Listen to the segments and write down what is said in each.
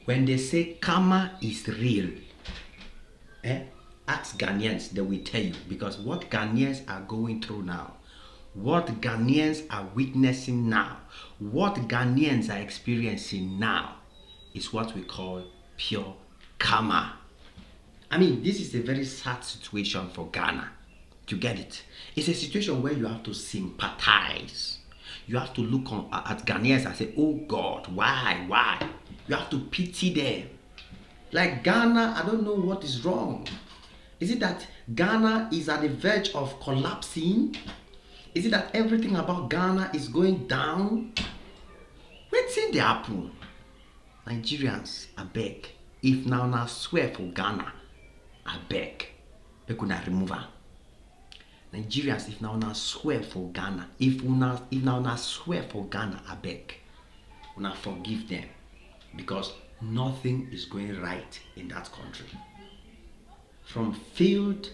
When they say karma is real, ask Ghanaians, they will tell you. Because what Ghanaians are going through now, what Ghanaians are witnessing now, what Ghanaians are experiencing now is what we call pure karma. I mean, this is a very sad situation for Ghana. To get it, it's a situation where you have to sympathize. You have to look at Ghanaians and say, "Oh God, why?" You have to pity them. Like Ghana, I don't know what is wrong. Is it that Ghana is at the verge of collapsing? Is it that everything about Ghana is going down? Wetin dey happen? Nigerians, I beg. If now swear for Ghana, I beg. Make una remove am. Nigerians, if now swear for Ghana, if now swear for Ghana, I beg. Una forgive them. Because nothing is going right in that country. From failed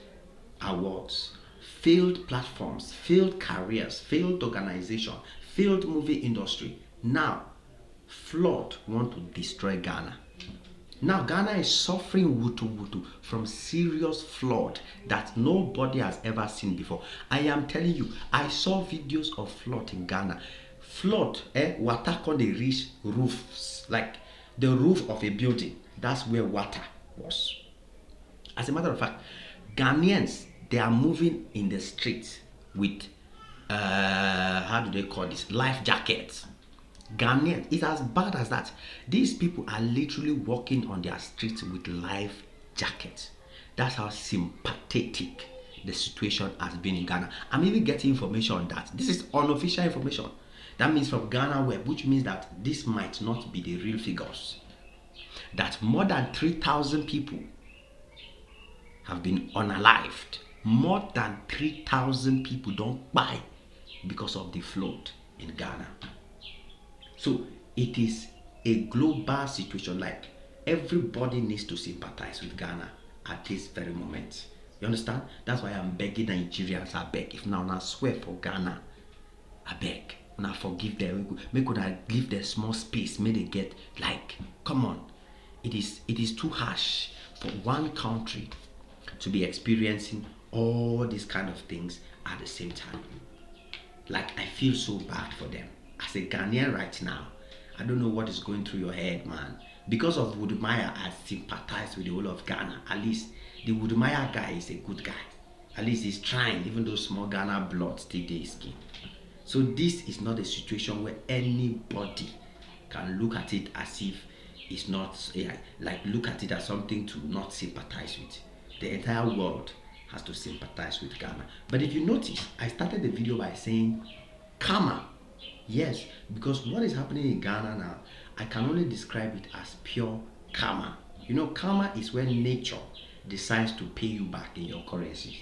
awards, failed platforms, failed careers, failed organization, failed movie industry. Now, flood want to destroy Ghana. Now Ghana is suffering wutu from serious flood that nobody has ever seen before. I am telling you, I saw videos of flood in Ghana. Flood, water can they reach roofs, like the roof of a building. That's where water was. As a matter of fact, Ghanaians, they are moving in the streets with how do they call this? Life jackets. Ghanaians, it's as bad as that. These people are literally walking on their streets with life jackets. That's how sympathetic the situation has been in Ghana. I'm even getting information on that. This is unofficial information. That means from Ghana Web, which means that this might not be the real figures. That more than 3,000 people have been unalived. More than 3,000 people don't die because of the flood in Ghana. So it is a global situation. Like everybody needs to sympathize with Ghana at this very moment. You understand? That's why I'm begging Nigerians. I beg. If now swear for Ghana, I beg. Now forgive them. Make una give them small space. May they get like, come on. It is too harsh for one country to be experiencing all these kind of things at the same time. Like I feel so bad for them. As a Ghanaian right now, I don't know what is going through your head, man. Because of Woodmaya, I sympathize with the whole of Ghana. At least the Woodmaya guy is a good guy. At least he's trying, even though small Ghana blood still dey his skin. So this is not a situation where anybody can look at it as if it's not, like look at it as something to not sympathize with. The entire world has to sympathize with Ghana. But if you notice, I started the video by saying karma. Yes, because what is happening in Ghana now, I can only describe it as pure karma. You know, karma is when nature decides to pay you back in your currency.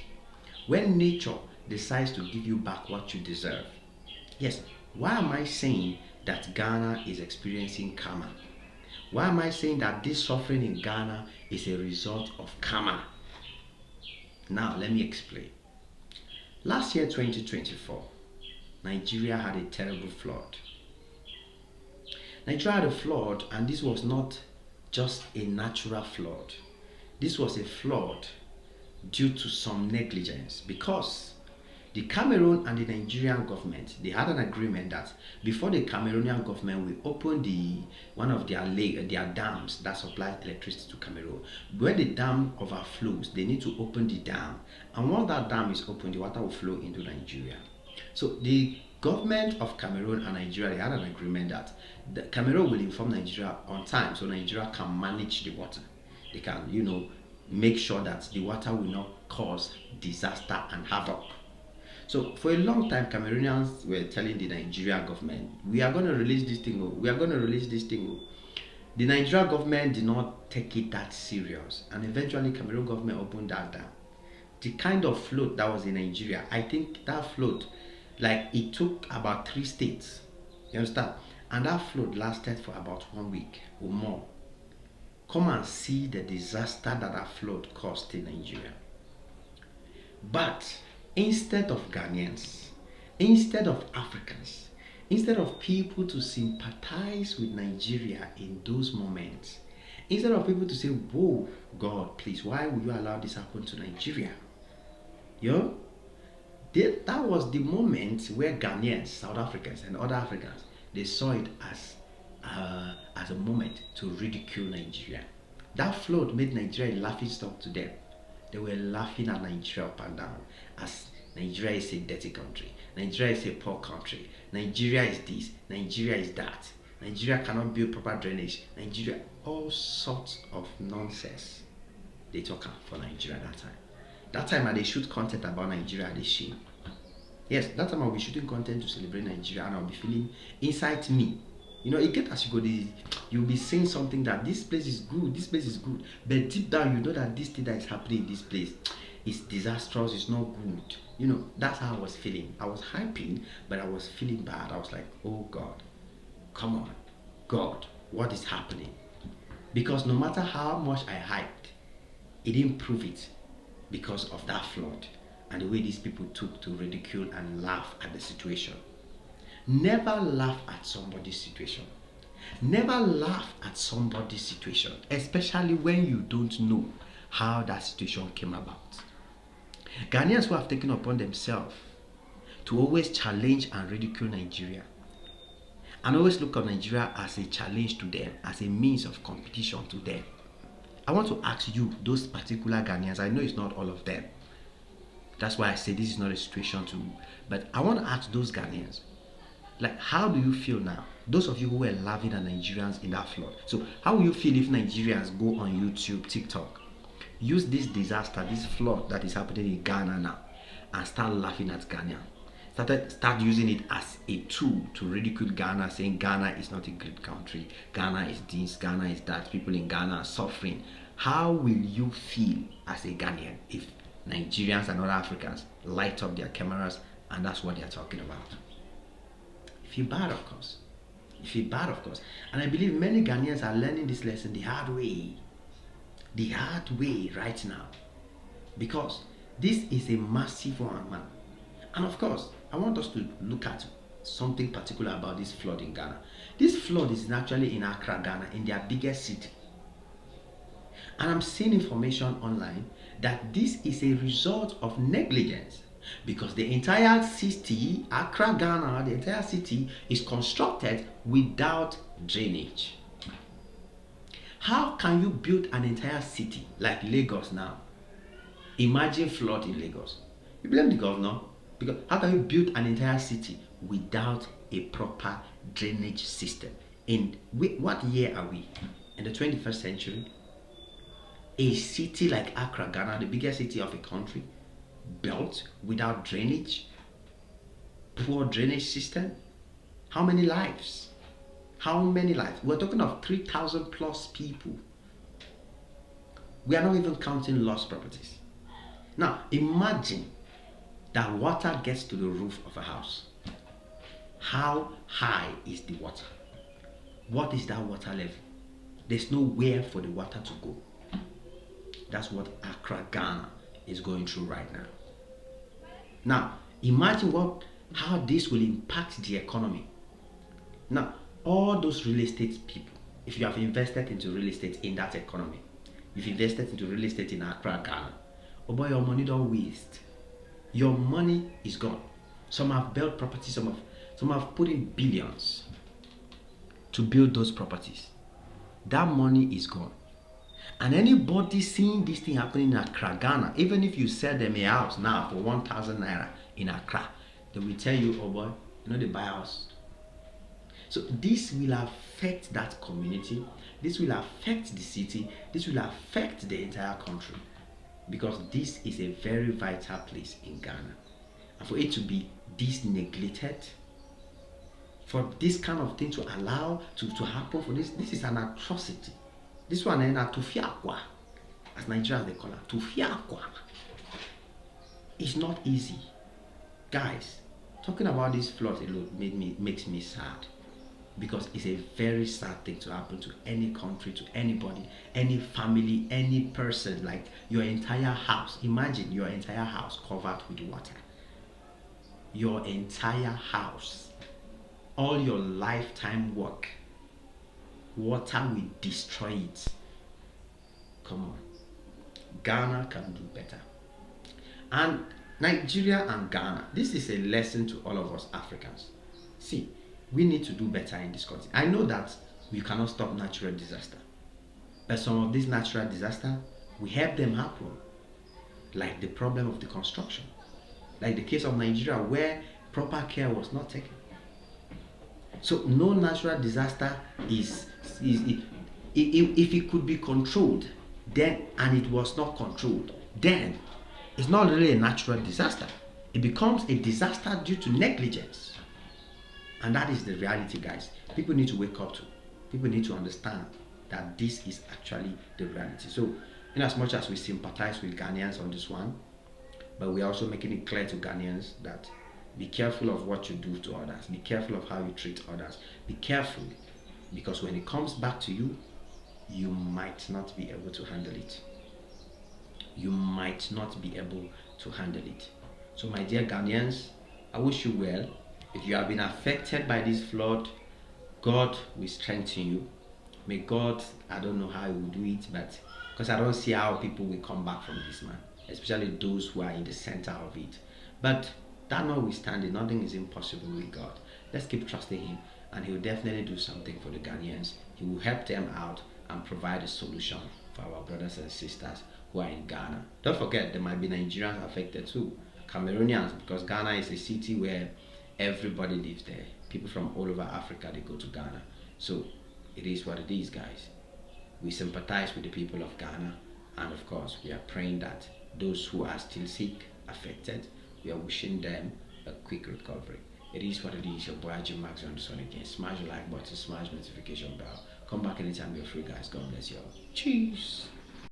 When nature decides to give you back what you deserve. Yes, why am I saying that Ghana is experiencing karma? Why am I saying that this suffering in Ghana is a result of karma? Now, let me explain. Last year, 2024, Nigeria had a terrible flood. Nigeria had a flood, and this was not just a natural flood. This was a flood due to some negligence, because the Cameroon and the Nigerian government, they had an agreement that before the Cameroonian government will open one of their dams that supply electricity to Cameroon. When the dam overflows, they need to open the dam, and once that dam is open, the water will flow into Nigeria. So the government of Cameroon and Nigeria, they had an agreement that the Cameroon will inform Nigeria on time, so Nigeria can manage the water. They can, make sure that the water will not cause disaster and havoc. So for a long time, Cameroonians were telling the Nigerian government, we are going to release this thing, we are going to release this thing. The Nigerian government did not take it that serious, and eventually Cameroon government opened that dam. The kind of flood that was in Nigeria, I think that flood, like it took about 3 states, you understand? And that flood lasted for about 1 week or more. Come and see the disaster that flood caused in Nigeria. But instead of Ghanaians, instead of Africans, instead of people to sympathize with Nigeria in those moments, Instead of people to say, whoa, God, please, why will you allow this happen to Nigeria? You know, that was the moment where Ghanaians, South Africans, and other Africans, they saw it as a moment to ridicule Nigeria. That flood made Nigeria a laughing stock to them. They were laughing at Nigeria up and down as Nigeria is a dirty country. Nigeria is a poor country. Nigeria is this. Nigeria is that. Nigeria cannot build proper drainage. Nigeria, all sorts of nonsense they talk for Nigeria that time. That time they shoot content about Nigeria, they shame. Yes, that time I'll be shooting content to celebrate Nigeria, and I'll be feeling inside me. You know, it get as you go, you'll be saying something that this place is good, this place is good. But deep down, you know that this thing that is happening in this place is disastrous, it's not good. You know, that's how I was feeling. I was hyping, but I was feeling bad. I was like, oh God, come on, God, what is happening? Because no matter how much I hyped, it didn't prove it because of that flood and the way these people took to ridicule and laugh at the situation. Never laugh at somebody's situation. Never laugh at somebody's situation, especially when you don't know how that situation came about. Ghanaians who have taken upon themselves to always challenge and ridicule Nigeria and always look at Nigeria as a challenge to them, as a means of competition to them. I want to ask you, those particular Ghanaians, I know it's not all of them. That's why I say this is not a situation to, but I want to ask those Ghanaians, like, how do you feel now? Those of you who were laughing at Nigerians in that flood. So how will you feel if Nigerians go on YouTube, TikTok, use this disaster, this flood that is happening in Ghana now, and start laughing at Ghana? Start using it as a tool to ridicule Ghana, saying Ghana is not a great country, Ghana is this, Ghana is that, people in Ghana are suffering. How will you feel as a Ghanaian if Nigerians and other Africans light up their cameras and that's what they're talking about? You feel bad, of course. You feel bad, of course. And I believe many Ghanaians are learning this lesson the hard way. The hard way right now. Because this is a massive one, man. And of course, I want us to look at something particular about this flood in Ghana. This flood is actually in Accra, Ghana, in their biggest city. And I'm seeing information online that this is a result of negligence. Because the entire city, Accra, Ghana, the entire city is constructed without drainage. How can you build an entire city like Lagos now? Imagine flood in Lagos. You blame the governor, because how can you build an entire city without a proper drainage system? In what year are we? In the 21st century? A city like Accra, Ghana, the biggest city of a country, built without drainage, poor drainage system. How many lives? How many lives? We're talking of 3,000 plus people. We are not even counting lost properties. Now imagine that water gets to the roof of a house. How high is the water? What is that water level? There's nowhere for the water to go. That's what Accra, Ghana is going through right now. Now, imagine how this will impact the economy. Now, all those real estate people, if you have invested into real estate in that economy, if you invested into real estate in Accra, Ghana, oh boy, your money don't waste. Your money is gone. Some have built properties, some have put in billions to build those properties. That money is gone. And anybody seeing this thing happening in Accra, Ghana, even if you sell them a house now for 1,000 naira in Accra, they will tell you, oh boy, you know they buy a house. So this will affect that community, this will affect the city, this will affect the entire country, because this is a very vital place in Ghana. And for it to be this neglected, for this kind of thing to allow to happen, for this is an atrocity. This one is tufiakwa, as Nigerians they call it, tufiakwa. It's not easy. Guys, talking about this flood alone makes me sad. Because it's a very sad thing to happen to any country, to anybody, any family, any person. Like your entire house. Imagine your entire house covered with water. Your entire house. All your lifetime work. Water will destroy it. Come on. Ghana can do better. And Nigeria and Ghana, this is a lesson to all of us Africans. See, we need to do better in this country. I know that we cannot stop natural disaster, but some of these natural disasters, we help them happen, like the problem of the construction, like the case of Nigeria where proper care was not taken. So no natural disaster if it could be controlled, then, and it was not controlled, then it's not really a natural disaster. It becomes a disaster due to negligence. And that is the reality, guys. People need to wake up to. People need to understand that this is actually the reality. So, in as much as we sympathize with Ghanaians on this one, but we're also making it clear to Ghanaians that be careful of what you do to others. Be careful of how you treat others. Be careful, because when it comes back to you, you might not be able to handle it. You might not be able to handle it. So my dear Ghanaians, I wish you well. If you have been affected by this flood, God will strengthen you. May God, I don't know how He will do it, but because I don't see how people will come back from this, man, especially those who are in the center of it. But that notwithstanding, nothing is impossible with God. Let's keep trusting Him, and He will definitely do something for the Ghanaians. He will help them out and provide a solution for our brothers and sisters who are in Ghana. Don't forget, there might be Nigerians affected too, Cameroonians, because Ghana is a city where everybody lives there. People from all over Africa, they go to Ghana. So it is what it is, guys. We sympathize with the people of Ghana, and of course we are praying that those who are still sick, affected, we are wishing them a quick recovery. It is what it is. Your boy Jim Max on the Sun again. Smash the like button, smash notification bell. Come back anytime you're free, guys. God bless you all. Cheers.